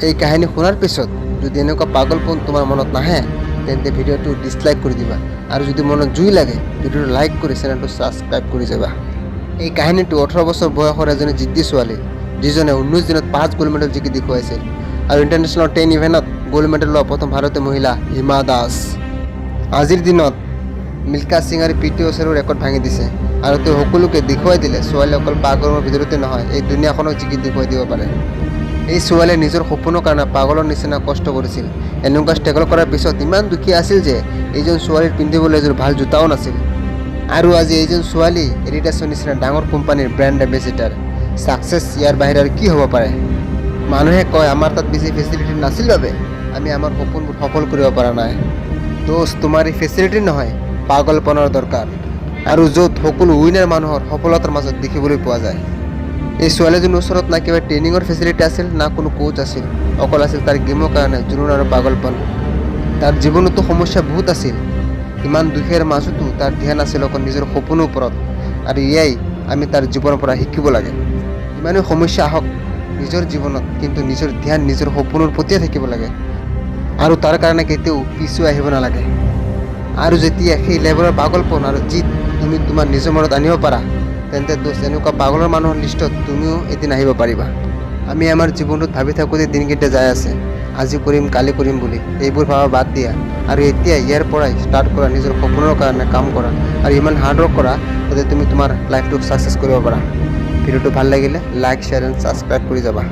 এই কাহিনী শুনাৰ পিছত যদি এনেকুৱা পাগলপন তোমাৰ মনত নাহে তেন্তে ভিডিঅ'টো ডিছলাইক কৰি দিবা আৰু যদি মনত জুই লাগে ভিডিঅ'টো লাইক কৰি চেনেলটো ছাবস্ক্ৰাইব কৰি যাবা। এই কাহিনীটো 18 বছৰ বয়সৰ এজনী জিদ্দি ছোৱালী যিজনে 19 দিনত 5 গ'ল্ড মেডেল জিকি দেখুৱাইছিল আৰু ইণ্টাৰনেশ্যনেল 10 ইভেণ্টত গ'ল্ড মেডেল লোৱা প্ৰথম ভাৰতীয় মহিলা হিমা দাস। আজিৰ দিনত মিল্খা সিং আৰু পিটি উষাৰো ৰেকৰ্ড ভাঙি দিছে আৰু তেওঁ সকলোকে দেখুৱাই দিলে ছোৱালী অকল পাগলৰ ভিতৰতে নহয় এই দুনিয়াখনক জিকি দেখুৱাই দিব পাৰে। এই ছোৱালীয়ে নিজৰ সপোনৰ কাৰণে পাগলৰ নিচিনা কষ্ট কৰিছিল। এনেকুৱা ষ্ট্ৰাগল কৰাৰ পিছত ইমান দুখী আছিল যে এইজন ছোৱালীৰ পিন্ধিবলৈ এযোৰ ভাল জোতাও নাছিল আৰু আজি এইজন ছোৱালী এডিডাছৰ নিচিনা ডাঙৰ কোম্পানীৰ ব্ৰেণ্ড এম্বেচিডাৰ। ছাকচেছ ইয়াৰ বাহিৰে আৰু কি হ'ব পাৰে? মানুহে কয় আমাৰ তাত বেছি ফেচিলিটি নাছিল বাবে আমি আমাৰ সপোনবোৰ সফল কৰিব পৰা নাই। দোষ তোমাৰ এই ফেচিলিটি নহয়, পাগলপনৰ দৰকাৰ আৰু য'ত সকলো উইনাৰ মানুহৰ সফলতাৰ মাজত দেখিবলৈ পোৱা যায়। এই ছোৱালীজনীৰ ওচৰত না কিবা ট্ৰেইনিঙৰ ফেচিলিটি আছিল না কোনো কোচ আছিল, অকল আছিল তাৰ গেমৰ কাৰণে জুনুন আৰু পাগলপন। তাৰ জীৱনতো সমস্যা বহুত আছিল, ইমান দুখেৰ মাজতো তাৰ ধ্যান আছিল অকল নিজৰ সপোনৰ ওপৰত আৰু এয়াই আমি তাৰ জীৱনৰ পৰা শিকিব লাগে। ইমানেই সমস্যা আহক নিজৰ জীৱনত কিন্তু নিজৰ ধ্যান নিজৰ সপোনৰ প্ৰতিয়ে থাকিব লাগে আৰু তাৰ কাৰণে কেতিয়াও পিছুৱাই আহিব নালাগে। আৰু যেতিয়া সেই লেভেলৰ পাগলপন আৰু জিত তুমি তোমাৰ নিজৰ মনত আনিব পাৰা তেন্তে দোষ এনেকুৱা পাগলৰ মানুহৰ লিষ্টত তুমিও এদিন আহিব পাৰিবা। আমি আমাৰ জীৱনটোত ভাবি থাকোঁতে দিনকেইটা যায় আছে, আজি কৰিম কালি কৰিম বুলি, এইবোৰ ভাবা বাদ দিয়া আৰু এতিয়া ইয়াৰ পৰাই ষ্টাৰ্ট কৰা নিজৰ সপোনৰ কাৰণে কাম কৰা আৰু ইমান হাৰ্ড ৱৰ্ক কৰা যাতে তুমি তোমাৰ লাইফটোক ছাকচেছ কৰিব পাৰা। ভিডিঅ'টো ভাল লাগিলে লাইক শ্বেয়াৰ এণ্ড ছাবস্ক্ৰাইব কৰি যাবা।